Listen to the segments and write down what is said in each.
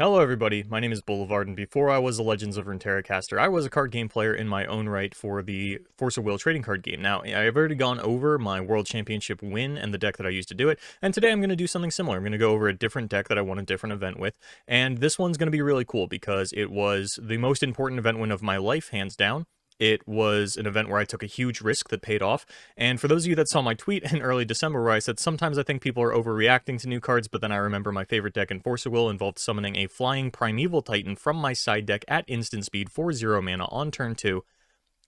Hello everybody, my name is Boulevard, and before I was a Legends of Runeterra caster, I was a card game player in my own right for the Force of Will trading card game. Now, I've already gone over my World Championship win and the deck that I used to do it, and today I'm going to do something similar. I'm going to go over a different deck that I won a different event with, and this one's going to be really cool because it was the most important event win of my life, hands down. It was an event where I took a huge risk that paid off, and for those of you that saw my tweet in early December where I said sometimes I think people are overreacting to new cards, but then I remember my favorite deck in Force of Will involved summoning a flying Primeval Titan from my side deck at instant speed for 0 mana on turn 2.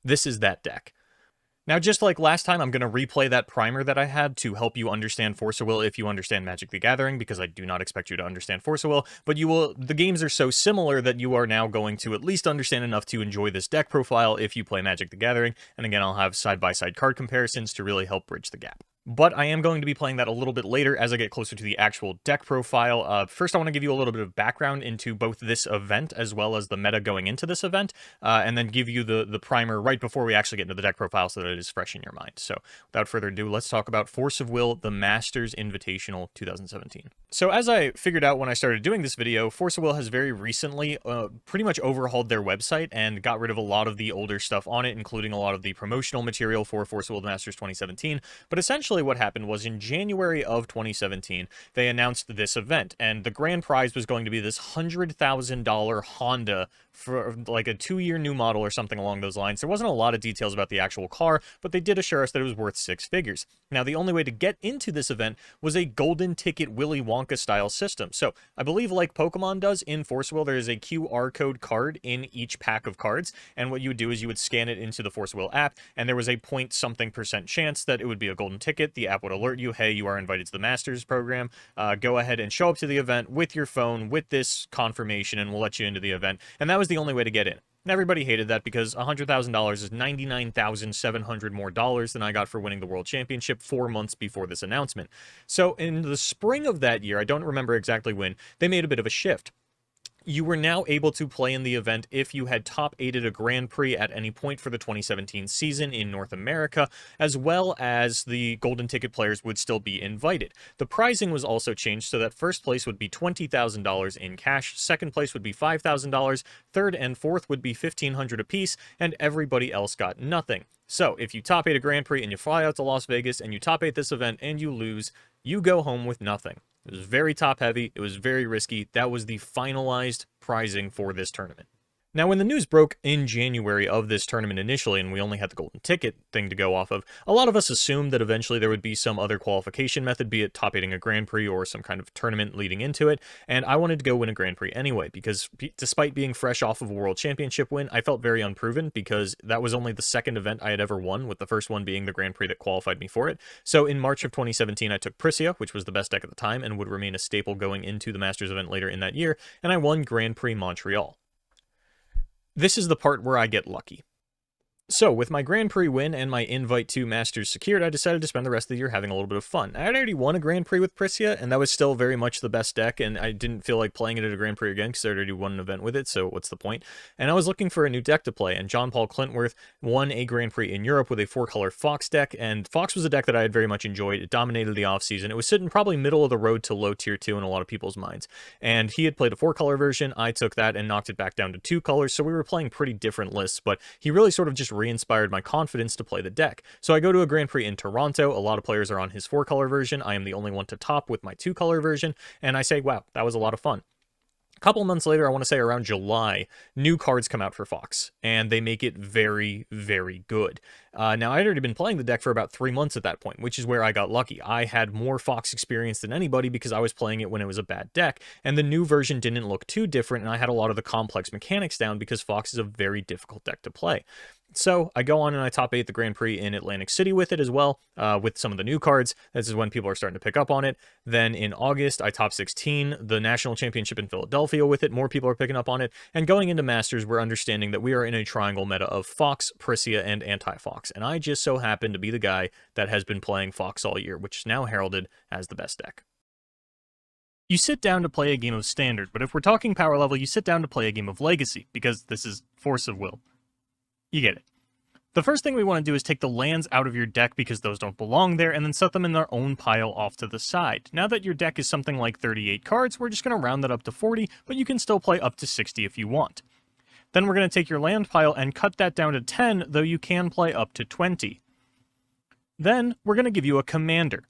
This is that deck. Now, just like last time, I'm going to replay that primer that I had to help you understand Force of Will if you understand Magic the Gathering, because I do not expect you to understand Force of Will, but you will. The games are so similar that you are now going to at least understand enough to enjoy this deck profile if you play Magic the Gathering, and again, I'll have side-by-side card comparisons to really help bridge the gap. But I am going to be playing that a little bit later as I get closer to the actual deck profile. First, I want to give you a little bit of background into both this event as well as the meta going into this event, and then give you the primer right before we actually get into the deck profile so that it is fresh in your mind. So without further ado, let's talk about Force of Will, the Masters Invitational 2017. So as I figured out when I started doing this video, Force of Will has very recently pretty much overhauled their website and got rid of a lot of the older stuff on it, including a lot of the promotional material for Force of Will, the Masters 2017. But essentially what happened was in January of 2017, they announced this event, and the grand prize was going to be this $100,000 Honda for like a 2-year new model or something along those lines. There wasn't a lot of details about the actual car, but they did assure us that it was worth 6 figures. Now, the only way to get into this event was a golden ticket Willy Wonka style system. So I believe like Pokemon does in Force Will, there is a QR code card in each pack of cards, and what you would do is you would scan it into the Force Will app, and there was a point something % chance that it would be a golden ticket. The app would alert you, hey, you are invited to the Masters program. Go ahead and show up to the event with your phone with this confirmation, and we'll let you into the event. And that was the only way to get in. And everybody hated that because $100,000 is $99,700 more dollars than I got for winning the World Championship 4 months before this announcement. So in the spring of that year, I don't remember exactly when, they made a bit of a shift. You were now able to play in the event if you had top 8'd a Grand Prix at any point for the 2017 season in North America, as well as the golden ticket players would still be invited. The pricing was also changed so that first place would be $20,000 in cash, second place would be $5,000, third and fourth would be $1,500 apiece, and everybody else got nothing. So if you top 8 a Grand Prix and you fly out to Las Vegas and you top 8 this event and you lose, you go home with nothing. It was very top heavy. It was very risky. That was the finalized pricing for this tournament. Now, when the news broke in January of this tournament initially, and we only had the golden ticket thing to go off of, a lot of us assumed that eventually there would be some other qualification method, be it top 8ing a Grand Prix or some kind of tournament leading into it, and I wanted to go win a Grand Prix anyway, because despite being fresh off of a World Championship win, I felt very unproven, because that was only the second event I had ever won, with the first one being the Grand Prix that qualified me for it. So in March of 2017, I took Prisia, which was the best deck at the time, and would remain a staple going into the Masters event later in that year, and I won Grand Prix Montreal. This is the part where I get lucky. So, with my Grand Prix win and my invite to Masters secured, I decided to spend the rest of the year having a little bit of fun. I had already won a Grand Prix with Prisia, and that was still very much the best deck, and I didn't feel like playing it at a Grand Prix again because I already won an event with it, so what's the point? And I was looking for a new deck to play, and John Paul Clintworth won a Grand Prix in Europe with a 4-color Fox deck, and Fox was a deck that I had very much enjoyed. It dominated the offseason. It was sitting probably middle of the road to low tier 2 in a lot of people's minds. And he had played a 4-color version. I took that and knocked it back down to 2 colors, so we were playing pretty different lists, but he really sort of just re-inspired my confidence to play the deck. So I go to a Grand Prix in Toronto. A lot of players are on his 4-color version. I am the only one to top with my 2-color version, and I say, wow, that was a lot of fun. A couple months later, I want to say around July, new cards come out for Fox, and they make it very, very good. Now, I'd already been playing the deck for about 3 months at that point, which is where I got lucky. I had more Fox experience than anybody because I was playing it when it was a bad deck, and the new version didn't look too different, and I had a lot of the complex mechanics down because Fox is a very difficult deck to play. So I go on and I top 8 the Grand Prix in Atlantic City with it as well, with some of the new cards. This is when people are starting to pick up on it. Then in August, I top 16 the National Championship in Philadelphia with it. More people are picking up on it. And going into Masters, we're understanding that we are in a triangle meta of Fox, Prisia, and Anti-Fox. And I just so happen to be the guy that has been playing Fox all year, which is now heralded as the best deck. You sit down to play a game of Standard, but if we're talking power level, you sit down to play a game of Legacy, because this is Force of Will. You get it. The first thing we want to do is take the lands out of your deck because those don't belong there, and then set them in their own pile off to the side. Now that your deck is something like 38 cards, we're just going to round that up to 40, but you can still play up to 60 if you want. Then we're going to take your land pile and cut that down to 10, though you can play up to 20. Then we're going to give you a commander.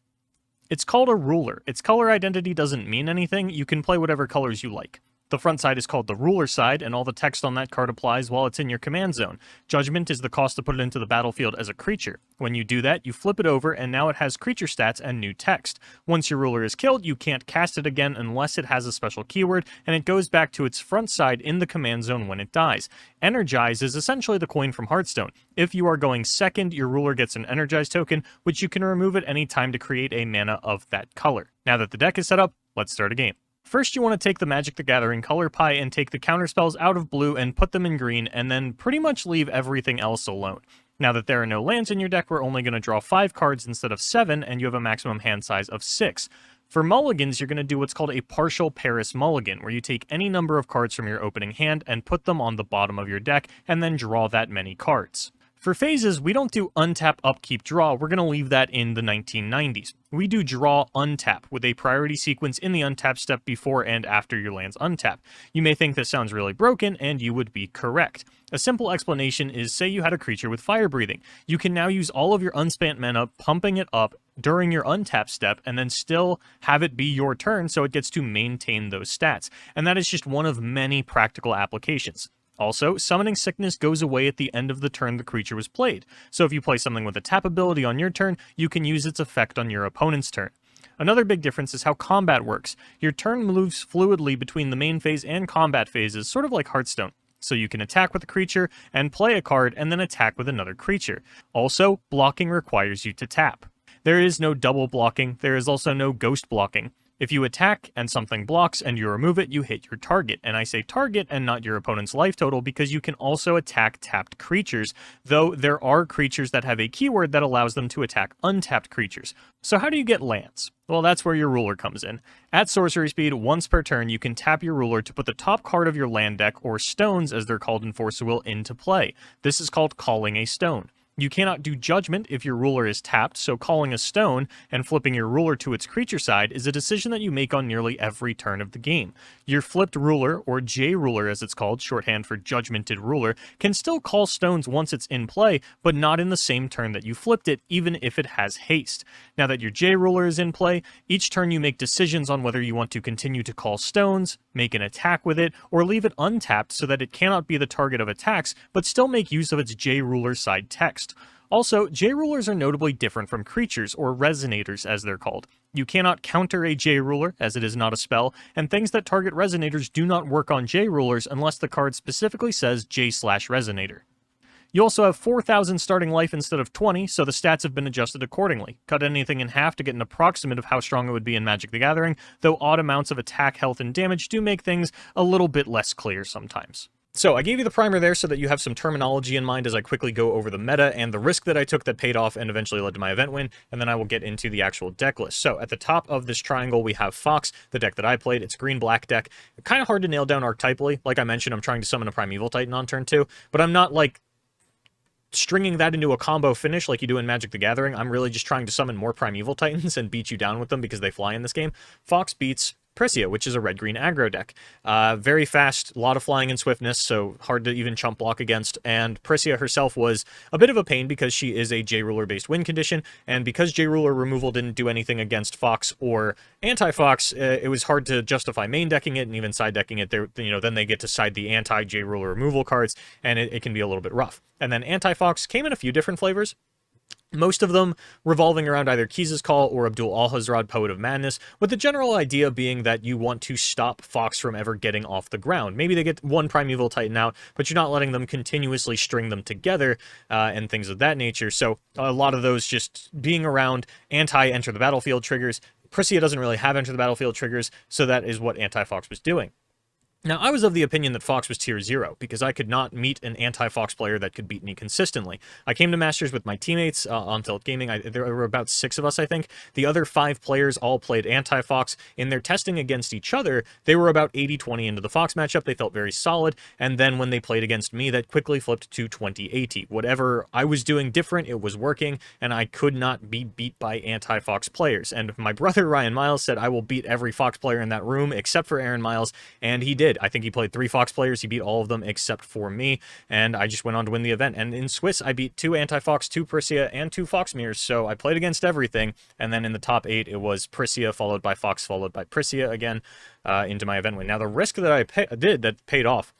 It's called a ruler. Its color identity doesn't mean anything. You can play whatever colors you like. The front side is called the ruler side, and all the text on that card applies while it's in your command zone. Judgment is the cost to put it into the battlefield as a creature. When you do that, you flip it over, and now it has creature stats and new text. Once your ruler is killed, you can't cast it again unless it has a special keyword, and it goes back to its front side in the command zone when it dies. Energize is essentially the coin from Hearthstone. If you are going second, your ruler gets an Energize token, which you can remove at any time to create a mana of that color. Now that the deck is set up, let's start a game. First, you want to take the Magic the Gathering color pie and take the counterspells out of blue and put them in green, and then pretty much leave everything else alone. Now that there are no lands in your deck, we're only going to draw 5 cards instead of 7, and you have a maximum hand size of 6. For mulligans, you're going to do what's called a partial Paris mulligan, where you take any number of cards from your opening hand and put them on the bottom of your deck, and then draw that many cards. For phases, we don't do untap, upkeep, draw. We're going to leave that in the 1990s. We do draw, untap, with a priority sequence in the untap step before and after your lands untap. You may think this sounds really broken, and you would be correct. A simple explanation is, say you had a creature with fire breathing. You can now use all of your unspent mana, pumping it up during your untap step, and then still have it be your turn so it gets to maintain those stats. And that is just one of many practical applications. Also, Summoning Sickness goes away at the end of the turn the creature was played, so if you play something with a tap ability on your turn, you can use its effect on your opponent's turn. Another big difference is how combat works. Your turn moves fluidly between the main phase and combat phases, sort of like Hearthstone. So you can attack with a creature, and play a card, and then attack with another creature. Also, blocking requires you to tap. There is no double blocking, there is also no ghost blocking. If you attack and something blocks and you remove it, you hit your target. And I say target and not your opponent's life total because you can also attack tapped creatures, though there are creatures that have a keyword that allows them to attack untapped creatures. So how do you get lands? Well, that's where your ruler comes in. At sorcery speed, once per turn, you can tap your ruler to put the top card of your land deck, or stones as they're called in Force of Will, into play. This is called calling a stone. You cannot do Judgment if your ruler is tapped, so calling a stone and flipping your ruler to its creature side is a decision that you make on nearly every turn of the game. Your flipped ruler, or J-ruler as it's called, shorthand for Judgmented Ruler, can still call stones once it's in play, but not in the same turn that you flipped it, even if it has haste. Now that your J-ruler is in play, each turn you make decisions on whether you want to continue to call stones, make an attack with it, or leave it untapped so that it cannot be the target of attacks, but still make use of its J-ruler side text. Also, J-rulers are notably different from creatures, or resonators as they're called. You cannot counter a J-ruler, as it is not a spell, and things that target resonators do not work on J-rulers unless the card specifically says J/resonator. You also have 4,000 starting life instead of 20, so the stats have been adjusted accordingly. Cut anything in half to get an approximate of how strong it would be in Magic the Gathering, though odd amounts of attack, health, and damage do make things a little bit less clear sometimes. So I gave you the primer there so that you have some terminology in mind as I quickly go over the meta and the risk that I took that paid off and eventually led to my event win, and then I will get into the actual deck list. So at the top of this triangle, we have Fox, the deck that I played. It's a green-black deck. Kind of hard to nail down archetypally. Like I mentioned, I'm trying to summon a Primeval Titan on turn 2, but I'm not like stringing that into a combo finish like you do in Magic the Gathering. I'm really just trying to summon more Primeval Titans and beat you down with them because they fly in this game. Fox beats Prissia, which is a red-green aggro deck. Very fast, a lot of flying and swiftness, so hard to even chump block against, and Prissia herself was a bit of a pain because she is a J-Ruler-based win condition, and because J-Ruler removal didn't do anything against Fox or anti-Fox, it was hard to justify main decking it and even side decking it. Then they get to side the anti-J-Ruler removal cards, and it can be a little bit rough. And then anti-Fox came in a few different flavors, most of them revolving around either Keez's Call or Abdul Al-Hazrad, Poet of Madness, with the general idea being that you want to stop Fox from ever getting off the ground. Maybe they get one Primeval Titan out, but you're not letting them continuously string them together and things of that nature. So a lot of those just being around anti-Enter the Battlefield triggers. Prissia doesn't really have Enter the Battlefield triggers, so that is what anti-Fox was doing. Now, I was of the opinion that Fox was tier 0, because I could not meet an anti-Fox player that could beat me consistently. I came to Masters with my teammates on Tilt Gaming. There were about 6 of us, I think. The other 5 players all played anti-Fox. In their testing against each other, they were about 80-20 into the Fox matchup. They felt very solid, and then when they played against me, that quickly flipped to 20-80. Whatever I was doing different, it was working, and I could not be beat by anti-Fox players. And my brother, Ryan Miles, said, I will beat every Fox player in that room, except for Aaron Miles, and he did. I think he played 3 Fox players. He beat all of them except for me, and I just went on to win the event. And in Swiss, I beat 2 anti-Fox, 2 Prisia, and 2 Fox mirrors, so I played against everything. And then in the top 8, it was Prisia, followed by Fox, followed by Prisia again, into my event win. Now, the risk that I did that paid off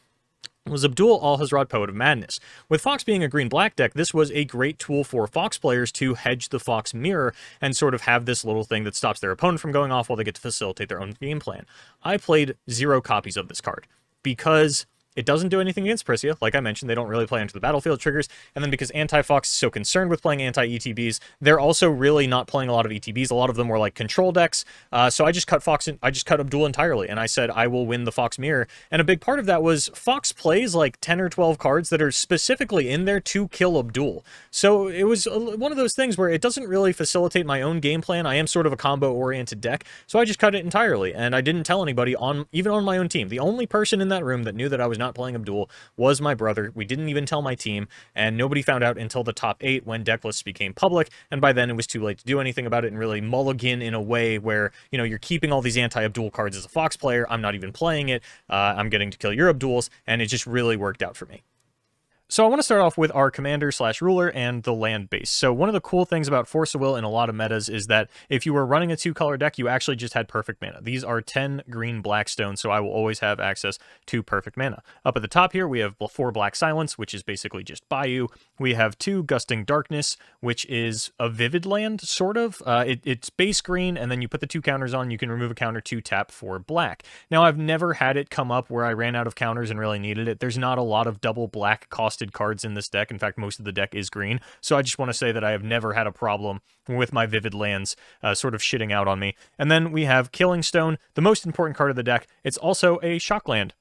was Abdul Al-Hazrad, Poet of Madness. With Fox being a green-black deck, this was a great tool for Fox players to hedge the Fox mirror and sort of have this little thing that stops their opponent from going off while they get to facilitate their own game plan. I played 0 copies of this card, because it doesn't do anything against Prisia. Like I mentioned, they don't really play into the battlefield triggers. And then because anti-Fox is so concerned with playing anti-ETBs, they're also really not playing a lot of ETBs. A lot of them were like control decks. So I just cut I just cut Abdul entirely, and I said I will win the Fox mirror. And a big part of that was Fox plays like 10 or 12 cards that are specifically in there to kill Abdul. So it was one of those things where it doesn't really facilitate my own game plan. I am sort of a combo-oriented deck, so I just cut it entirely, and I didn't tell anybody, even on my own team. The only person in that room that knew that I was not playing Abdul was my brother. We didn't even tell my team, and nobody found out until the top 8 when deck lists became public, and by then it was too late to do anything about it and really mulligan in a way where, you know, you're keeping all these anti-Abdul cards as a Fox player. I'm not even playing it. I'm getting to kill your Abduls, and it just really worked out for me. So I want to start off with our commander/ruler and the land base. So one of the cool things about Force of Will in a lot of metas is that if you were running a 2-color deck, you actually just had perfect mana. These are 10 green black stones, so I will always have access to perfect mana. Up at the top here, we have 4 Black Silence, which is basically just Bayou. We have 2 Gusting Darkness, which is a Vivid Land, sort of. It's base green, and then you put the 2 counters on, you can remove a counter to tap for black. Now, I've never had it come up where I ran out of counters and really needed it. There's not a lot of double black cost cards in this deck. In fact, most of the deck is green. So I just want to say that I have never had a problem with my Vivid Lands sort of shitting out on me. And then we have Killing Stone, the most important card of the deck. It's also a shock land.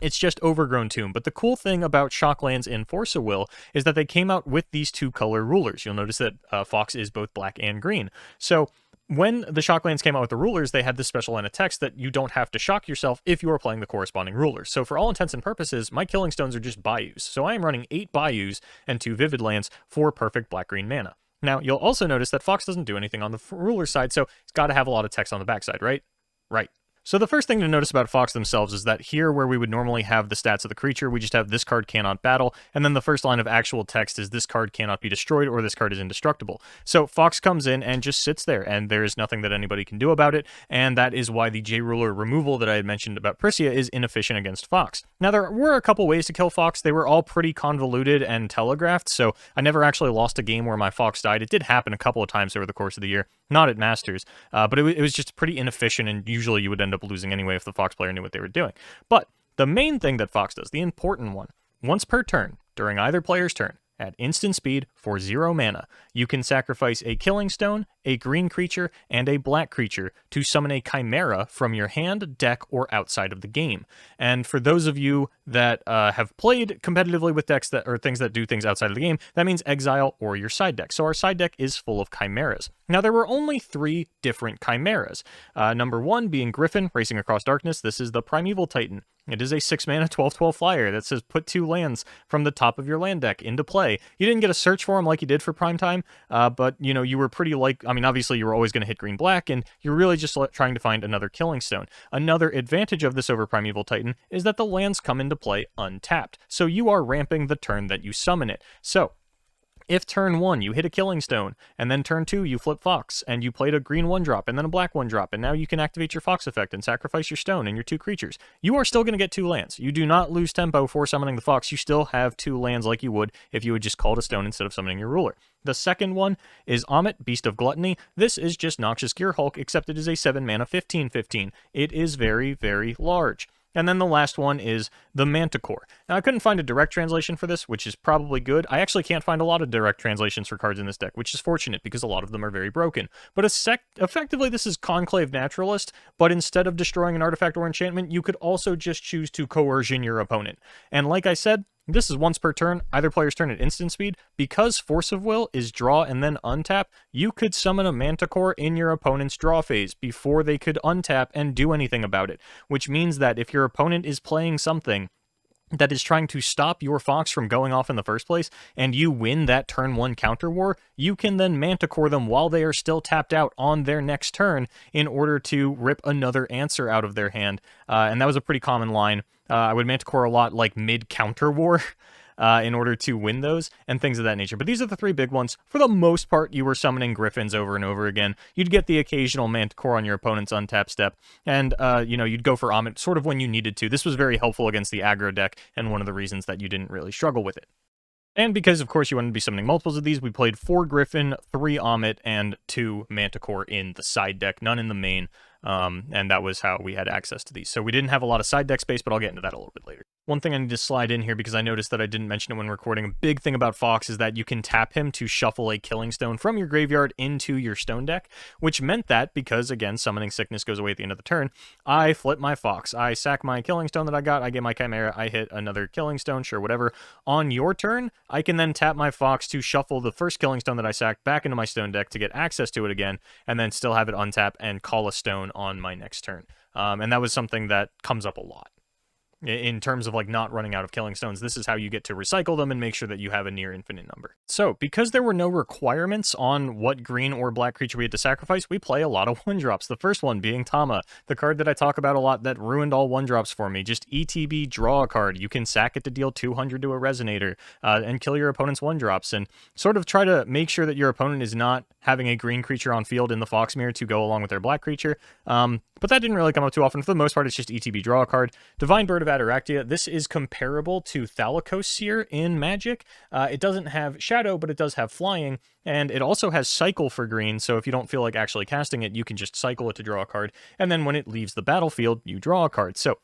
It's just Overgrown Tomb. But the cool thing about Shocklands in Force of Will is that they came out with these 2-color rulers. You'll notice that Fox is both black and green. So when the Shocklands came out with the rulers, they had this special line of text that you don't have to shock yourself if you are playing the corresponding rulers. So for all intents and purposes, my Killing Stones are just Bayous. So I am running 8 Bayous and 2 Vivid Lands for perfect black-green mana. Now, you'll also notice that Fox doesn't do anything on the ruler side, so it's got to have a lot of text on the backside, right? Right. So the first thing to notice about Fox themselves is that here, where we would normally have the stats of the creature, we just have this card cannot battle, and then the first line of actual text is this card cannot be destroyed or this card is indestructible. So Fox comes in and just sits there, and there is nothing that anybody can do about it, and that is why the J-Ruler removal that I had mentioned about Prisia is inefficient against Fox. Now, there were a couple ways to kill Fox. They were all pretty convoluted and telegraphed, so I never actually lost a game where my Fox died. It did happen a couple of times over the course of the year, not at Masters, but it was just pretty inefficient, and usually you would end up losing anyway if the Fox player knew what they were doing. But the main thing that Fox does, the important one, once per turn, during either player's turn, at instant speed for 0 mana, you can sacrifice a Killing Stone, a green creature, and a black creature to summon a Chimera from your hand, deck, or outside of the game. And for those of you that have played competitively with decks or things that do things outside of the game, that means exile or your side deck. So our side deck is full of Chimeras. Now, there were only 3 different Chimeras. Number 1 being Griffin, Racing Across Darkness. This is the Primeval Titan. It is a 6-mana 12/12 flyer that says put 2 lands from the top of your land deck into play. You didn't get a search for them like you did for Primetime, but you know, you were pretty obviously you were always going to hit green-black, and you're really just trying to find another Killing Stone. Another advantage of this over Primeval Titan is that the lands come into play untapped, so you are ramping the turn that you summon it. So if turn 1 you hit a Killing Stone, and then turn 2 you flip Fox, and you played a green 1-drop, and then a black 1-drop, and now you can activate your Fox effect and sacrifice your stone and your 2 creatures, you are still going to get 2 lands. You do not lose tempo for summoning the Fox. You still have 2 lands like you would if you had just called a stone instead of summoning your ruler. The second one is Amit, Beast of Gluttony. This is just Noxious Gear Hulk, except it is a 7-mana 15/15. It is very, very large. And then the last one is the Manticore. Now, I couldn't find a direct translation for this, which is probably good. I actually can't find a lot of direct translations for cards in this deck, which is fortunate because a lot of them are very broken. But effectively, this is Conclave Naturalist, but instead of destroying an artifact or enchantment, you could also just choose to coercion your opponent. And like I said, this is once per turn, either player's turn at instant speed. Because Force of Will is draw and then untap, you could summon a Manticore in your opponent's draw phase before they could untap and do anything about it, which means that if your opponent is playing something that is trying to stop your Fox from going off in the first place, and you win that turn 1 counter war, you can then Manticore them while they are still tapped out on their next turn in order to rip another answer out of their hand. And that was a pretty common line. I would Manticore a lot like mid-counter war in order to win those, and things of that nature. But these are the 3 big ones. For the most part, you were summoning Griffins over and over again. You'd get the occasional Manticore on your opponent's untap step, and, you'd go for Amit sort of when you needed to. This was very helpful against the aggro deck, and one of the reasons that you didn't really struggle with it. And because, of course, you wanted to be summoning multiples of these, we played 4 Griffin, 3 Amit, and 2 Manticore in the side deck, none in the main. And that was how we had access to these. So we didn't have a lot of side deck space, but I'll get into that a little bit later. One thing I need to slide in here, because I noticed that I didn't mention it when recording, a big thing about Fox is that you can tap him to shuffle a Killing Stone from your graveyard into your stone deck, which meant that, because, again, Summoning Sickness goes away at the end of the turn, I flip my Fox. I sack my Killing Stone that I got, I get my Chimera, I hit another Killing Stone, sure, whatever. On your turn, I can then tap my Fox to shuffle the first Killing Stone that I sacked back into my stone deck to get access to it again, and then still have it untap and call a stone on my next turn. And that was something that comes up a lot. In terms of like not running out of Killing Stones, this is how you get to recycle them and make sure that you have a near infinite number. So, because there were no requirements on what green or black creature we had to sacrifice, we play a lot of 1-drops. The first one being Tama, the card that I talk about a lot that ruined all 1-drops for me. Just ETB, draw a card. You can sack it to deal 200 to a Resonator and kill your opponent's 1-drops, and sort of try to make sure that your opponent is not having a green creature on field in the Fox Mirror to go along with their black creature. But that didn't really come up too often. For the most part, it's just ETB, draw a card. Divine Bird of Ataractia. This is comparable to Thalicos Seer in Magic. It doesn't have Shadow, but it does have Flying, and it also has Cycle for green, so if you don't feel like actually casting it, you can just cycle it to draw a card, and then when it leaves the battlefield, you draw a card. So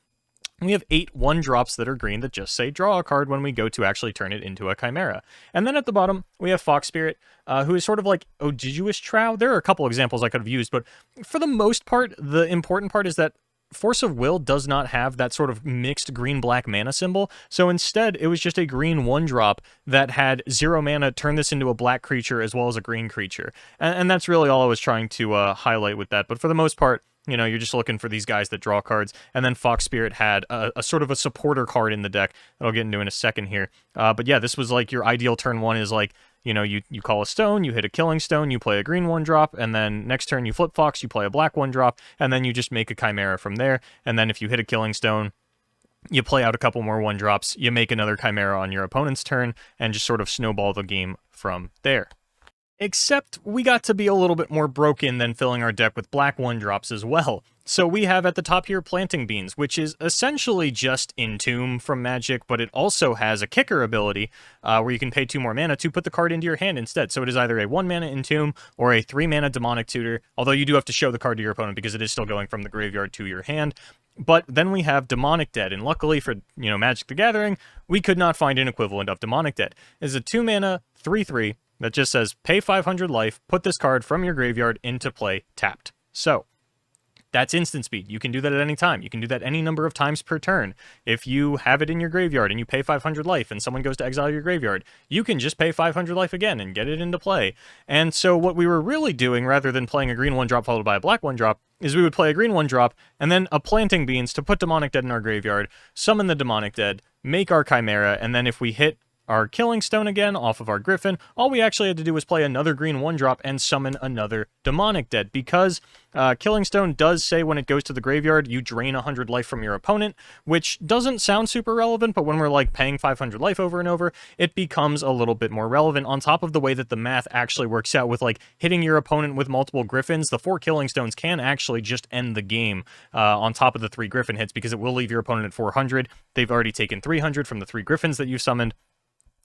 we have 8 1-drops that are green that just say draw a card when we go to actually turn it into a Chimera. And then at the bottom, we have Fox Spirit, who is sort of like Odiguous Trow. There are a couple examples I could have used, but for the most part, the important part is that Force of Will does not have that sort of mixed green-black mana symbol, so instead it was just a green 1-drop that had 0 mana turn this into a black creature as well as a green creature. And that's really all I was trying to highlight with that, but for the most part, you're just looking for these guys that draw cards, and then Fox Spirit had a sort of a supporter card in the deck that I'll get into in a second here. But yeah, this was like your ideal turn 1 is like, you call a stone, you hit a Killing Stone, you play a green 1-drop, and then next turn you flip Fox, you play a black 1-drop, and then you just make a Chimera from there. And then if you hit a Killing Stone, you play out a couple more 1-drops, you make another Chimera on your opponent's turn, and just sort of snowball the game from there. Except we got to be a little bit more broken than filling our deck with black 1-drops as well. So we have at the top here Planting Beans, which is essentially just Entomb from Magic, but it also has a kicker ability where you can pay 2 more mana to put the card into your hand instead. So it is either a 1-mana Entomb or a 3-mana Demonic Tutor, although you do have to show the card to your opponent because it is still going from the graveyard to your hand. But then we have Demonic Dead, and luckily for, Magic the Gathering, we could not find an equivalent of Demonic Dead. It's a 2-mana, 3/3, that just says, pay 500 life, put this card from your graveyard into play tapped. So, that's instant speed. You can do that at any time. You can do that any number of times per turn. If you have it in your graveyard and you pay 500 life and someone goes to exile your graveyard, you can just pay 500 life again and get it into play. And so what we were really doing, rather than playing a green 1-drop followed by a black 1-drop, is we would play a green 1-drop and then a Planting Beans to put Demonic Dead in our graveyard, summon the Demonic Dead, make our Chimera, and then if we hit our Killing Stone again off of our Griffin, all we actually had to do was play another green 1-drop and summon another Demonic Dead, because Killing Stone does say when it goes to the graveyard, you drain 100 life from your opponent, which doesn't sound super relevant, but when we're like paying 500 life over and over, it becomes a little bit more relevant, on top of the way that the math actually works out with like hitting your opponent with multiple Griffins. The 4 Killing Stones can actually just end the game on top of the 3 Griffin hits, because it will leave your opponent at 400. They've already taken 300 from the 3 Griffins that you summoned.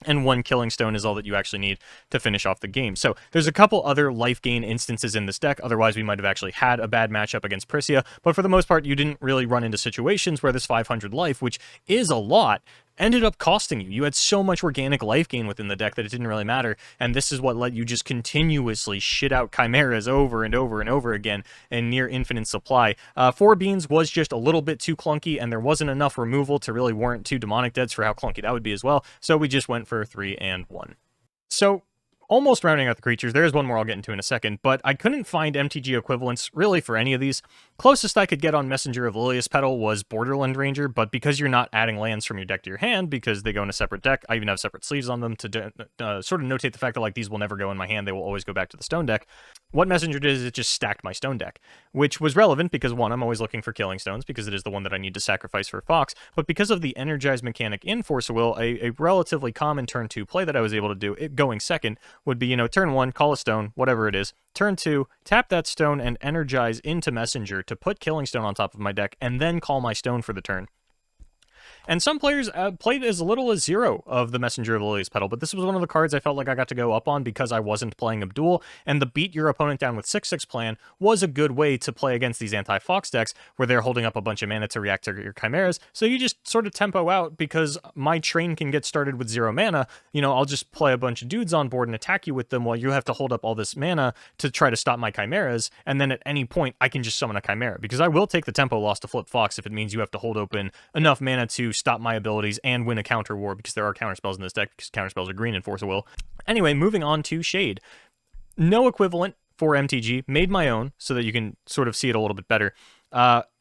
and 1 Killing Stone is all that you actually need to finish off the game. So there's a couple other life gain instances in this deck, otherwise we might have actually had a bad matchup against Prisia, but for the most part you didn't really run into situations where this 500 life, which is a lot, ended up costing you. You had so much organic life gain within the deck that it didn't really matter, and this is what let you just continuously shit out chimeras over and over and over again in near infinite supply. 4 Beans was just a little bit too clunky, and there wasn't enough removal to really warrant 2 Demonic Deads for how clunky that would be as well, so we just went for 3 and 1. So, almost rounding out the creatures, there is one more I'll get into in a second, but I couldn't find MTG equivalents really for any of these. Closest I could get on Messenger of Lilius Petal was Borderland Ranger, but because you're not adding lands from your deck to your hand, because they go in a separate deck, I even have separate sleeves on them to sort of notate the fact that like these will never go in my hand, they will always go back to the stone deck. What Messenger did is it just stacked my stone deck, which was relevant because, one, I'm always looking for Killing Stones because it is the one that I need to sacrifice for Fox, but because of the Energize mechanic in Force of Will, a relatively common turn 2 play that I was able to do, it going second, would be, turn 1, call a stone, whatever it is, turn 2, tap that stone and Energize into Messenger to put Killing Stone on top of my deck, and then call my stone for the turn. And some players played as little as 0 of the Messenger of Lilius Petal, but this was one of the cards I felt like I got to go up on because I wasn't playing Abdul, and the beat your opponent down with 6/6 plan was a good way to play against these anti-Fox decks where they're holding up a bunch of mana to react to your chimeras, so you just sort of tempo out because my train can get started with 0 mana. I'll just play a bunch of dudes on board and attack you with them while you have to hold up all this mana to try to stop my chimeras, and then at any point I can just summon a chimera, because I will take the tempo loss to flip Fox if it means you have to hold open enough mana to stop my abilities and win a counter war, because there are counterspells in this deck, because counterspells are green in Force of Will. Anyway, moving on to Shade. No equivalent for MTG, made my own so that you can sort of see it a little bit better.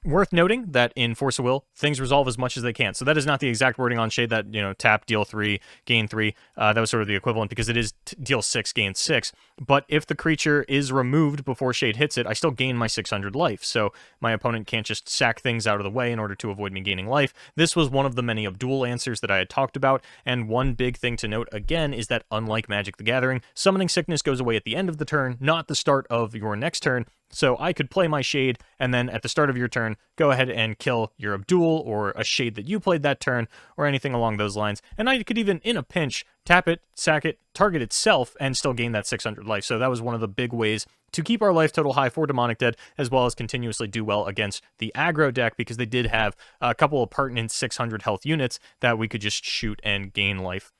Worth noting that in Force of Will, things resolve as much as they can. So that is not the exact wording on Shade that, tap, deal 3, gain 3. That was sort of the equivalent because it is deal 6, gain 6. But if the creature is removed before Shade hits it, I still gain my 600 life. So my opponent can't just sack things out of the way in order to avoid me gaining life. This was one of the many Abdul answers that I had talked about. And one big thing to note again is that unlike Magic the Gathering, Summoning Sickness goes away at the end of the turn, not the start of your next turn. So I could play my Shade, and then at the start of your turn, go ahead and kill your Abdul, or a Shade that you played that turn, or anything along those lines. And I could even, in a pinch, tap it, sack it, target itself, and still gain that 600 life. So that was one of the big ways to keep our life total high for Demonic Dead, as well as continuously do well against the aggro deck, because they did have a couple of pertinent 600 health units that we could just shoot and gain life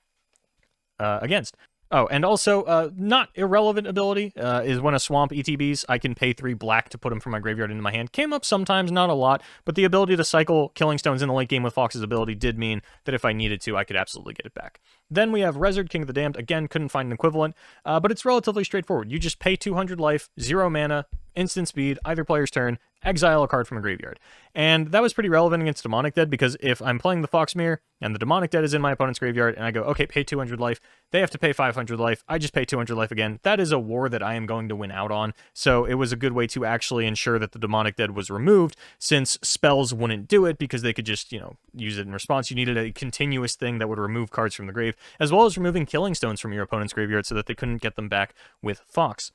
against. Oh, and also, not irrelevant ability is when a swamp ETBs, I can pay 3 black to put them from my graveyard into my hand. Came up sometimes, not a lot, but the ability to cycle Killing Stones in the late game with Fox's ability did mean that if I needed to, I could absolutely get it back. Then we have Rezard, King of the Damned. Again, couldn't find an equivalent, but it's relatively straightforward. You just pay 200 life, 0 mana, instant speed, either player's turn, exile a card from a graveyard. And that was pretty relevant against Demonic Dead, because if I'm playing the Foxmere and the Demonic Dead is in my opponent's graveyard and I go, okay, pay 200 life, they have to pay 500 life, I just pay 200 life again. That is a war that I am going to win out on, so it was a good way to actually ensure that the Demonic Dead was removed, since spells wouldn't do it because they could just, use it in response. You needed a continuous thing that would remove cards from the grave, as well as removing Killing Stones from your opponent's graveyard so that they couldn't get them back with Fox.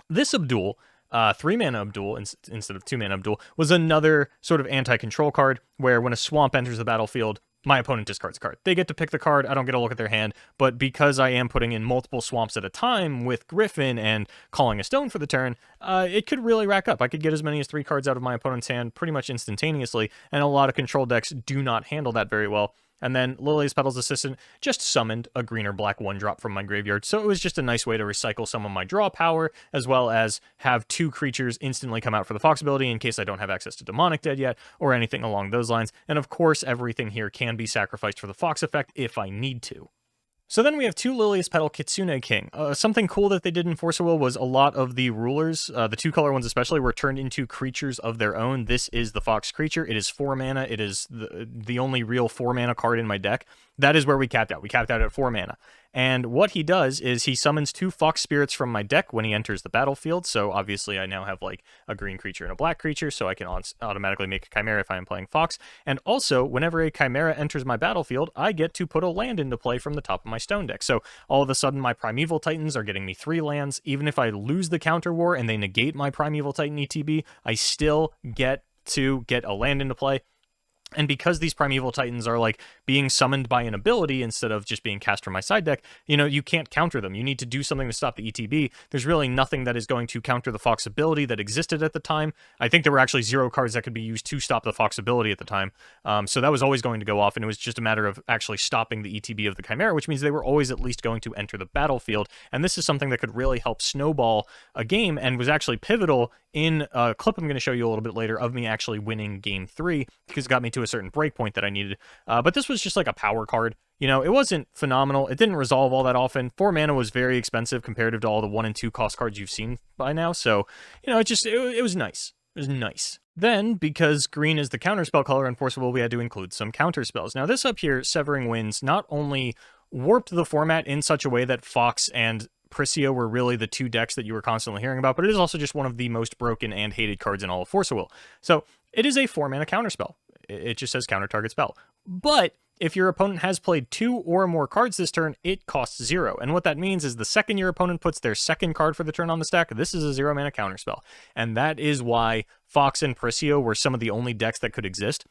This Abdul, 3-mana Abdul instead of 2-mana Abdul, was another sort of anti-control card, where when a swamp enters the battlefield, my opponent discards a card. They get to pick the card, I don't get a look at their hand, but because I am putting in multiple swamps at a time with Griffin and calling a stone for the turn, it could really rack up. I could get as many as 3 cards out of my opponent's hand pretty much instantaneously, and a lot of control decks do not handle that very well. And then Lilius Petal's Assistant just summoned a green or black 1-drop from my graveyard, so it was just a nice way to recycle some of my draw power, as well as have 2 creatures instantly come out for the Fox ability in case I don't have access to Demonic Dead yet, or anything along those lines. And of course, everything here can be sacrificed for the Fox effect if I need to. So then we have 2 Lilius Petal Kitsune King. Something cool that they did in Force of Will was a lot of the rulers, the 2-color ones especially, were turned into creatures of their own. This is the Fox creature. It is 4 mana. It is the only real 4 mana card in my deck. That is where we capped out. We capped out at 4 mana. And what he does is he summons 2 Fox Spirits from my deck when he enters the battlefield. So obviously I now have like a green creature and a black creature, so I can automatically make a Chimera if I am playing Fox. And also, whenever a Chimera enters my battlefield, I get to put a land into play from the top of my stone deck. So all of a sudden my Primeval Titans are getting me 3 lands. Even if I lose the counter war and they negate my Primeval Titan ETB, I still get to get a land into play. And because these Primeval Titans are like being summoned by an ability instead of just being cast from my side deck, you can't counter them. You need to do something to stop the ETB. There's really nothing that is going to counter the Fox ability that existed at the time. I think there were actually 0 cards that could be used to stop the Fox ability at the time. So that was always going to go off, and it was just a matter of actually stopping the ETB of the Chimera, which means they were always at least going to enter the battlefield. And this is something that could really help snowball a game and was actually pivotal in a clip I'm going to show you a little bit later of me actually winning game 3, because it got me to a certain breakpoint that I needed. But this was just like a power card. It wasn't phenomenal. It didn't resolve all that often. 4 mana was very expensive comparative to all the 1 and 2 cost cards you've seen by now. So, it was nice. It was nice. Then, because green is the counterspell color in Force of Will, we had to include some counterspells. Now, this up here, Severing Winds, not only warped the format in such a way that Fox and Prisio were really the 2 decks that you were constantly hearing about, but it is also just one of the most broken and hated cards in all of Force of Will. So, it is a 4 mana counterspell. It just says counter target spell. But if your opponent has played 2 or more cards this turn, it costs 0. And what that means is the second your opponent puts their second card for the turn on the stack, this is a 0 mana counterspell. And that is why Fox and Prisio were some of the only decks that could exist.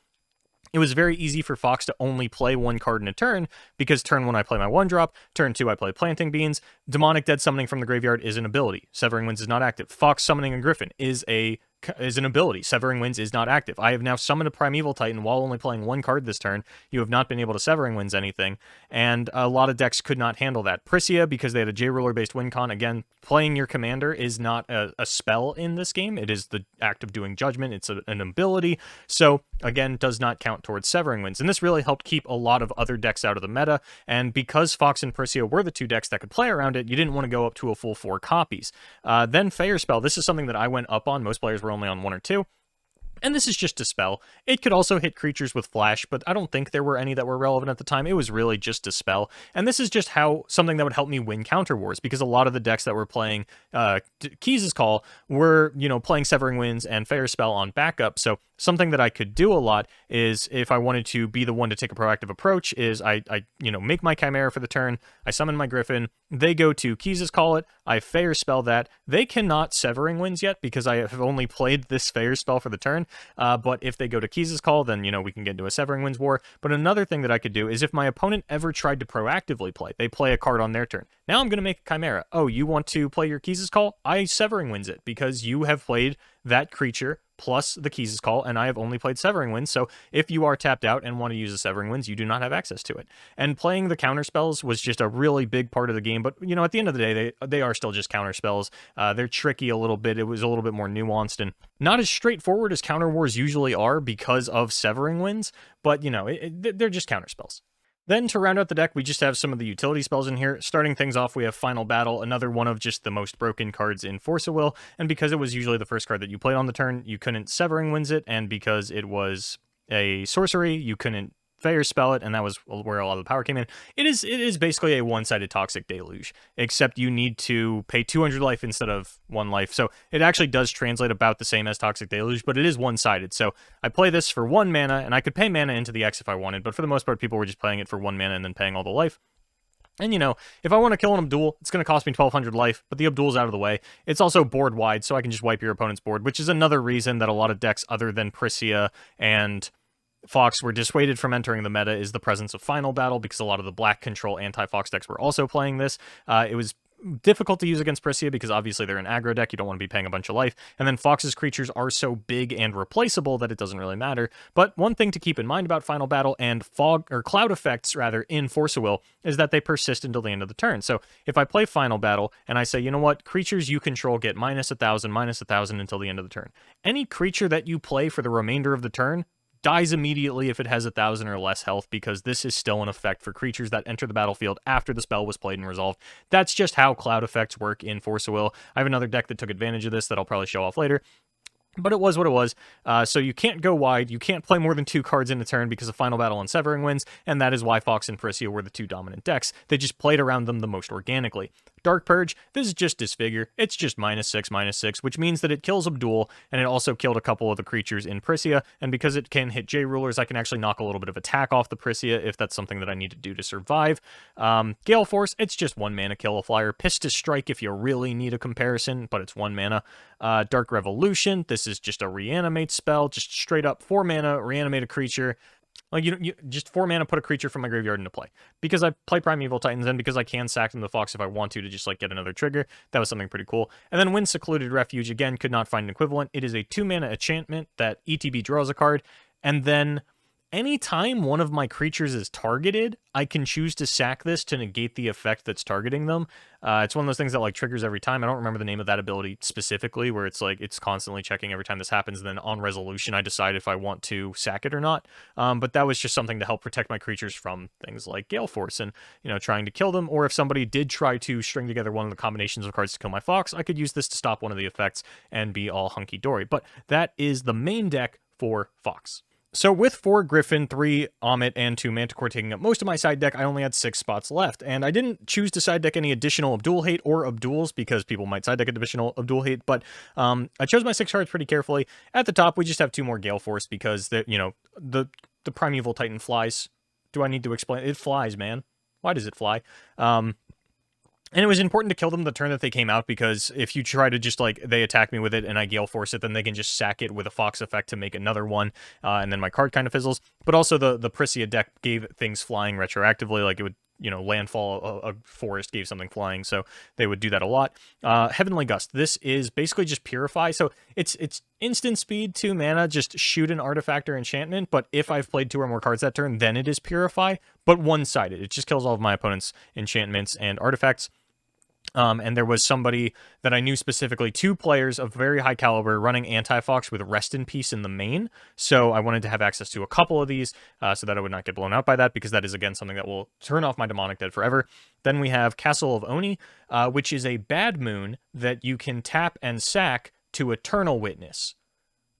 It was very easy for Fox to only play 1 card in a turn, because turn 1 I play my 1-drop, turn 2 I play Planting Beans, Demonic Dead Summoning from the graveyard is an ability, Severing Winds is not active, Fox Summoning a Griffin is an ability, Severing Winds is not active. I have now summoned a Primeval Titan while only playing 1 card this turn. You have not been able to Severing Winds anything, and a lot of decks could not handle that. Prisya, because they had a J-Ruler based win con, again, playing your commander is not a spell in this game. It is the act of doing judgment. It's an ability, so again, does not count towards Severing Winds. And this really helped keep a lot of other decks out of the meta, and because Fox and Prisya were the 2 decks that could play around it, you didn't want to go up to a full 4 copies. Then Fair Spell, this is something that I went up on. Most players were only on 1 or 2. And this is just a spell. It could also hit creatures with flash, but I don't think there were any that were relevant at the time. It was really just a spell. And this is just something that would help me win Counter Wars, because a lot of the decks that were playing Keys' Call were, playing Severing Winds and Fair Spell on backup. So something that I could do a lot is, if I wanted to be the one to take a proactive approach, is I make my Chimera for the turn, I summon my Griffin, they go to Keys' Call it, I Fair Spell that. They cannot Severing Winds yet, because I have only played this Fair Spell for the turn. But if they go to Keys' Call, then, we can get into a Severing Winds war. But another thing that I could do is, if my opponent ever tried to proactively play, they play a card on their turn. Now I'm going to make a Chimera. Oh, you want to play your Keys' Call? I Severing Winds it, because you have played that creature plus the Keys' Call, and I have only played Severing Winds, so if you are tapped out and want to use a Severing Winds, you do not have access to it. And playing the counter spells was just a really big part of the game, but, at the end of the day, they are still just counter spells. They're tricky a little bit. It was a little bit more nuanced, and not as straightforward as Counter Wars usually are because of Severing Winds, but, they're just counter spells. Then, to round out the deck, we just have some of the utility spells in here. Starting things off, we have Final Battle, another one of just the most broken cards in Force of Will, and because it was usually the first card that you played on the turn, you couldn't Severing Winds it, and because it was a sorcery, you couldn't Fair Spell it, and that was where a lot of the power came in. It is basically a one-sided Toxic Deluge, except you need to pay 200 life instead of 1 life, so it actually does translate about the same as Toxic Deluge, but it is one-sided. So I play this for 1 mana, and I could pay mana into the X if I wanted, but for the most part, people were just playing it for 1 mana and then paying all the life. And, if I want to kill an Abdul, it's going to cost me 1,200 life, but the Abdul's out of the way. It's also board wide, so I can just wipe your opponent's board, which is another reason that a lot of decks other than Prisya and Fox were dissuaded from entering the meta, is the presence of Final Battle, because a lot of the black control anti-Fox decks were also playing this. It was difficult to use against Prisya because obviously they're an aggro deck, you don't want to be paying a bunch of life, and then Fox's creatures are so big and replaceable that it doesn't really matter. But one thing to keep in mind about Final Battle and cloud effects rather in Force of Will is that they persist until the end of the turn. So if I play Final Battle and I say, you know what, creatures you control get -1,000 until the end of the turn. Any creature that you play for the remainder of the turn dies immediately if it has 1,000 or less health, because this is still an effect for creatures that enter the battlefield after the spell was played and resolved. That's just how cloud effects work in Force of Will. I have another deck that took advantage of this that I'll probably show off later. But it was what it was, so you can't go wide, you can't play more than 2 cards in a turn because of Final Battle and Severing Winds, and that is why Fox and Prisya were the 2 dominant decks. They just played around them the most organically. Dark Purge, this is just Disfigure. It's just -6/-6, which means that it kills Abdul, and it also killed a couple of the creatures in Prisia, and because it can hit J-Rulers, I can actually knock a little bit of attack off the Prisia if that's something that I need to do to survive. Gale Force, it's just 1 mana kill a flyer. Pistis Strike if you really need a comparison, but it's 1 mana. Dark Revolution, this is just a reanimate spell, just straight up 4 mana, reanimate a creature. Like, you just 4 mana, put a creature from my graveyard into play. Because I play Primeval Titans, and because I can sack them to the Fox if I want to just, like, get another trigger, that was something pretty cool. And then Wind Secluded Refuge, again, could not find an equivalent. It is a 2 mana enchantment that ETB draws a card, and then anytime one of my creatures is targeted, I can choose to sack this to negate the effect that's targeting them. It's one of those things that, like, triggers every time. I don't remember the name of that ability specifically, where it's like it's constantly checking every time this happens, and then on resolution I decide if I want to sack it or not. But that was just something to help protect my creatures from things like Gale Force and, trying to kill them, or if somebody did try to string together one of the combinations of cards to kill my Fox, I could use this to stop one of the effects and be all hunky-dory. But that is the main deck for Fox. So with 4 Griffin, 3 Amit, and 2 Manticore taking up most of my side deck, I only had 6 spots left, and I didn't choose to side deck any additional Abdul hate or Abduls, because people might side deck additional Abdul hate, but I chose my 6 cards pretty carefully. At the top, we just have 2 more Gale Force, because, the Primeval Titan flies. Do I need to explain? It flies, man. Why does it fly? And it was important to kill them the turn that they came out, because if you try to just, like, they attack me with it and I Gale Force it, then they can just sack it with a Fox effect to make another one, and then my card kind of fizzles. But also the Prisia deck gave things flying retroactively, like it would, landfall a forest gave something flying, so they would do that a lot. Heavenly Gust, this is basically just Purify, so it's instant speed, 2 mana, just shoot an artifact or enchantment, but if I've played 2 or more cards that turn, then it is Purify, but one-sided. It just kills all of my opponent's enchantments and artifacts. And there was somebody that I knew specifically, 2 players of very high caliber running Anti-Fox with Rest in Peace in the main, so I wanted to have access to a couple of these so that I would not get blown out by that, because that is, again, something that will turn off my Demonic Dead forever. Then we have Castle of Oni, which is a Bad Moon that you can tap and sack to Eternal Witness.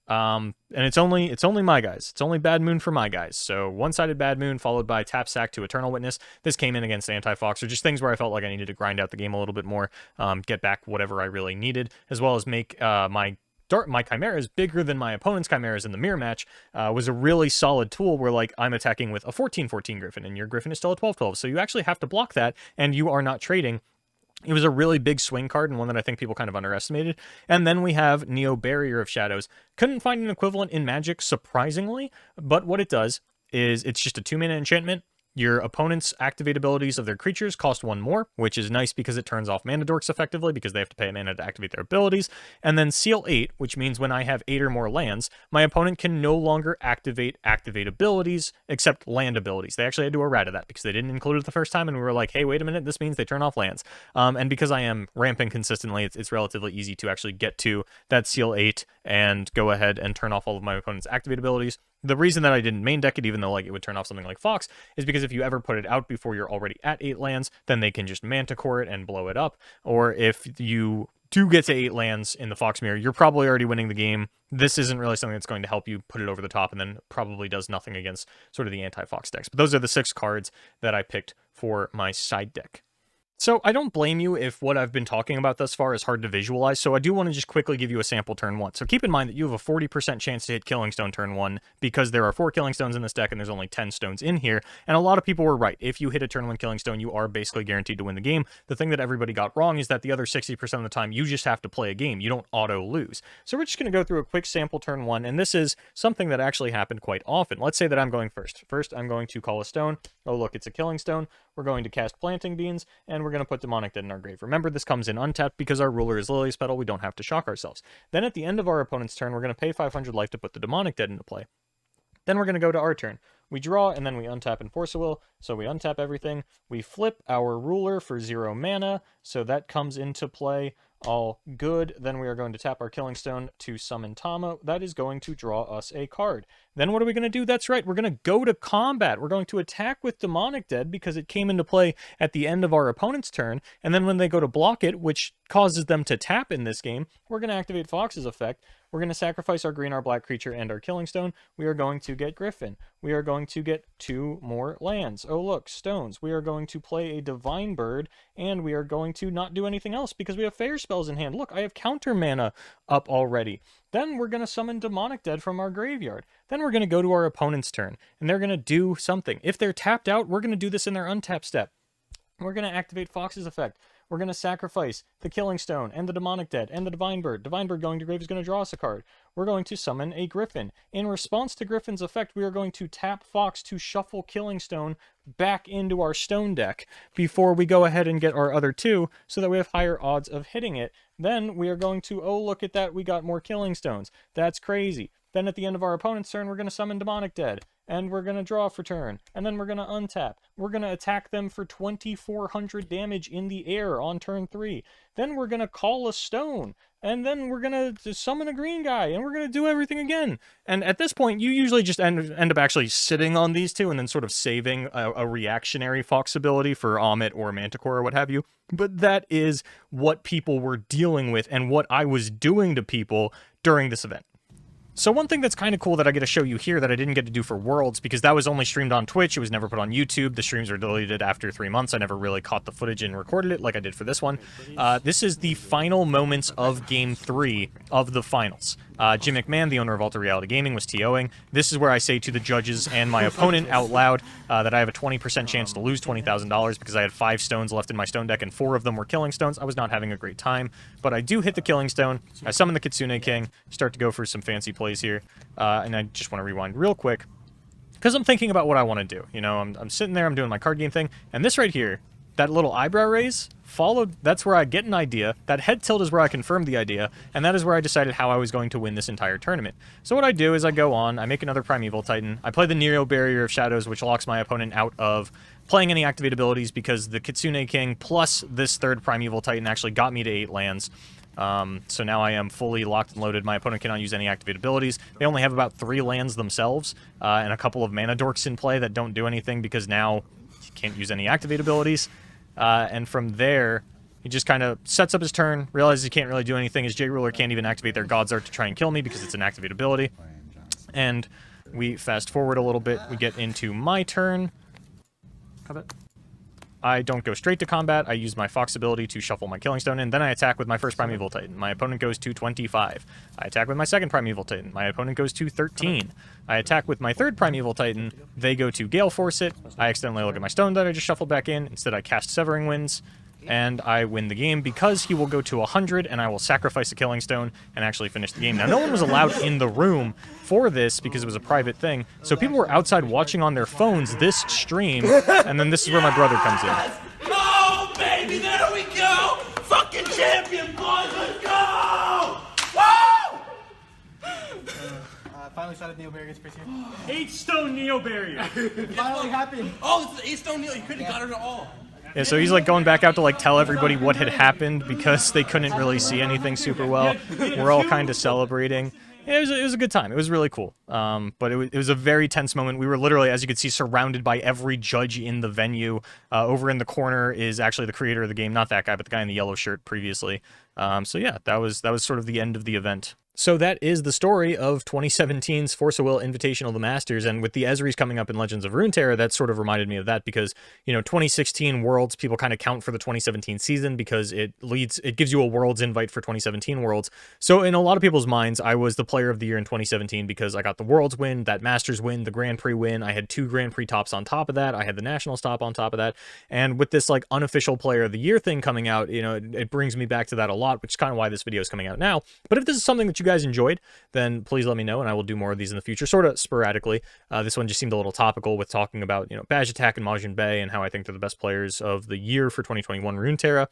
And it's only my guys. It's only Bad Moon for my guys. So one-sided Bad Moon followed by tap sack to Eternal Witness. This came in against Anti-Fox, or just things where I felt like I needed to grind out the game a little bit more, get back whatever I really needed, as well as make my chimeras bigger than my opponent's chimeras in the mirror match. Was a really solid tool where, like, I'm attacking with a 14/14 Griffin, and your Griffin is still a 12/12, so you actually have to block that, and you are not trading. It was a really big swing card, and one that I think people kind of underestimated. And then we have Neo Barrier of Shadows. Couldn't find an equivalent in Magic, surprisingly, but what it does is it's just a 2 mana enchantment. Your opponent's activate abilities of their creatures cost 1 more, which is nice because it turns off mana dorks effectively, because they have to pay a mana to activate their abilities. And then Seal 8, which means when I have 8 or more lands, my opponent can no longer activate abilities, except land abilities. They actually had to errata that because they didn't include it the first time, and we were like, hey, wait a minute, this means they turn off lands. And because I am ramping consistently, it's relatively easy to actually get to that Seal 8 and go ahead and turn off all of my opponent's activate abilities. The reason that I didn't main deck it, even though, like, it would turn off something like Fox, is because if you ever put it out before you're already at 8 lands, then they can just Manticore it and blow it up. Or if you do get to 8 lands in the Fox mirror, you're probably already winning the game. This isn't really something that's going to help you put it over the top, and then probably does nothing against sort of the anti-Fox decks. But those are the 6 cards that I picked for my side deck. So I don't blame you if what I've been talking about thus far is hard to visualize, so I do want to just quickly give you a sample turn 1. So keep in mind that you have a 40% chance to hit Killing Stone turn 1, because there are 4 Killing Stones in this deck and there's only 10 stones in here, and a lot of people were right. If you hit a turn 1 Killing Stone, you are basically guaranteed to win the game. The thing that everybody got wrong is that the other 60% of the time, you just have to play a game. You don't auto-lose. So we're just going to go through a quick sample turn 1, and this is something that actually happened quite often. Let's say that I'm going first. First, I'm going to call a stone. Oh, look, it's a Killing Stone. We're going to cast Planting Beans, and we're going to put Demonic Dead in our grave. Remember, this comes in untapped because our ruler is Lily's Petal. We don't have to shock ourselves. Then at the end of our opponent's turn, we're going to pay 500 life to put the Demonic Dead into play. Then we're going to go to our turn. We draw, and then we untap and Force a Will, so we untap everything. We flip our ruler for 0 mana, so that comes into play. All good. Then we are going to tap our Killing Stone to summon Tama. That is going to draw us a card. Then what are we going to do? That's right, we're going to go to combat. We're going to attack with Demonic Dead because it came into play at the end of our opponent's turn, and then when they go to block it, which causes them to tap in this game, we're going to activate Fox's effect. We're going to sacrifice our green, our black creature, and our Killing Stone. We are going to get Griffin. We are going to get 2 more lands. Oh look, stones. We are going to play a Divine Bird, and we are going to not do anything else because we have Fair spells in hand. Look, I have counter mana up already. Then we're going to summon Demonic Dead from our graveyard. Then we're going to go to our opponent's turn, and they're going to do something. If they're tapped out, we're going to do this in their untap step. We're going to activate Fox's effect. We're going to sacrifice the Killing Stone and the Demonic Dead and the Divine Bird. Divine Bird going to grave is going to draw us a card. We're going to summon a Griffin. In response to Griffin's effect, we are going to tap Fox to shuffle Killing Stone back into our Stone deck before we go ahead and get our other 2 so that we have higher odds of hitting it. Then we are going to, oh, look at that, we got more Killing Stones. That's crazy. Then at the end of our opponent's turn, we're going to summon Demonic Dead. And we're going to draw for turn, and then we're going to untap. We're going to attack them for 2,400 damage in the air on turn 3. Then we're going to call a stone, and then we're going to summon a green guy, and we're going to do everything again. And at this point, you usually just end up actually sitting on these 2 and then sort of saving a reactionary Fox ability for Amit or Manticore or what have you. But that is what people were dealing with and what I was doing to people during this event. So one thing that's kind of cool that I get to show you here that I didn't get to do for Worlds, because that was only streamed on Twitch, it was never put on YouTube, the streams were deleted after 3 months, I never really caught the footage and recorded it like I did for this one. This is the final moments of Game 3 of the finals. Jim McMahon, the owner of Alter Reality Gaming, was TOing. This is where I say to the judges and my opponent out loud that I have a 20% chance to lose $20,000 because I had 5 stones left in my stone deck and 4 of them were Killing Stones. I was not having a great time, but I do hit the Killing Stone. I summon the Kitsune King, start to go for some fancy plays here, and I just want to rewind real quick because I'm thinking about what I want to do. You know, I'm sitting there, I'm doing my card game thing, and this right here, that little eyebrow raise, that's where I get an idea. That head tilt is where I confirmed the idea, and that is where I decided how I was going to win this entire tournament. So what I do is I go on, I make another Primeval Titan, I play the Nero Barrier of Shadows, which locks my opponent out of playing any activate abilities because the Kitsune King plus this third Primeval Titan actually got me to 8 lands. So now I am fully locked and loaded. My opponent cannot use any activate abilities. They only have about 3 lands themselves, and a couple of mana dorks in play that don't do anything because now he can't use any activate abilities. And from there, he just kind of sets up his turn, realizes he can't really do anything. His J-Ruler can't even activate their God's Art to try and kill me because it's an activate ability. And we fast forward a little bit. We get into my turn. I don't go straight to combat. I use my Fox ability to shuffle my Killing Stone, and then I attack with my first Primeval Titan. My opponent goes to 25. I attack with my second Primeval Titan. My opponent goes to 13. I attack with my third Primeval Titan. They go to Gale Force it. I accidentally look at my stone that I just shuffled back in. Instead, I cast Severing Winds, and I win the game because he will go to 100, and I will sacrifice a Killing Stone and actually finish the game. Now, no one was allowed in the room for this because it was a private thing, so people were outside watching on their phones this stream, and then this is where my brother comes in. Oh, baby, there we go! Fucking champion, boys, let's go! Woo! Finally started Neo Barrier space here. 8-stone Neo Barrier! Finally happened! Oh, it's the 8-stone Neo, you couldn't have got it at all. Yeah, so he's like going back out to like tell everybody what had happened because they couldn't really see anything super well. We're all kind of celebrating. Yeah, it was a good time. It was really cool. But it was a very tense moment. We were literally, as you could see, surrounded by every judge in the venue. Over in the corner is actually the creator of the game, not that guy, but the guy in the yellow shirt previously. So yeah, that was sort of the end of the event. So that is the story of 2017's Force of Will Invitational The Masters, and with the Ezrys coming up in Legends of Runeterra, that sort of reminded me of that because, you know, 2016 Worlds, people kind of count for the 2017 season because it gives you a Worlds invite for 2017 Worlds. So in a lot of people's minds, I was the player of the year in 2017 because I got the Worlds win, that Masters win, the Grand Prix win, I had 2 Grand Prix tops on top of that, I had the National stop on top of that, and with this like unofficial player of the year thing coming out, you know, it brings me back to that a lot, which is kind of why this video is coming out now. But if this is something that you guys enjoyed, then please let me know and I will do more of these in the future, sort of sporadically. This one just seemed a little topical with talking about, you know, Badge Attack and Majin Bay and how I think they're the best players of the year for 2021 Runeterra.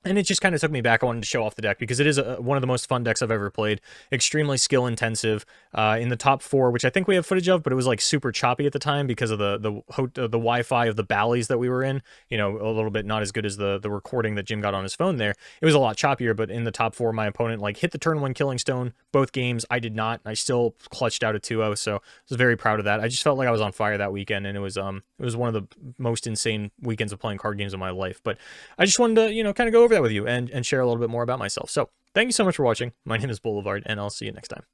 And it just kind of took me back. I wanted to show off the deck because it is one of the most fun decks I've ever played. Extremely skill intensive. In the top 4, which I think we have footage of, but it was like super choppy at the time because of the Wi-Fi of the Bally's that we were in. You know, a little bit not as good as the recording that Jim got on his phone there. It was a lot choppier, but in the top 4, my opponent like hit the turn 1 Killing Stone both games. I did not. I still clutched out a 2-0, so I was very proud of that. I just felt like I was on fire that weekend, and it was one of the most insane weekends of playing card games of my life. But I just wanted to, you know, kind of go over that with you and share a little bit more about myself. So thank you so much for watching. My name is Boulevard, and I'll see you next time.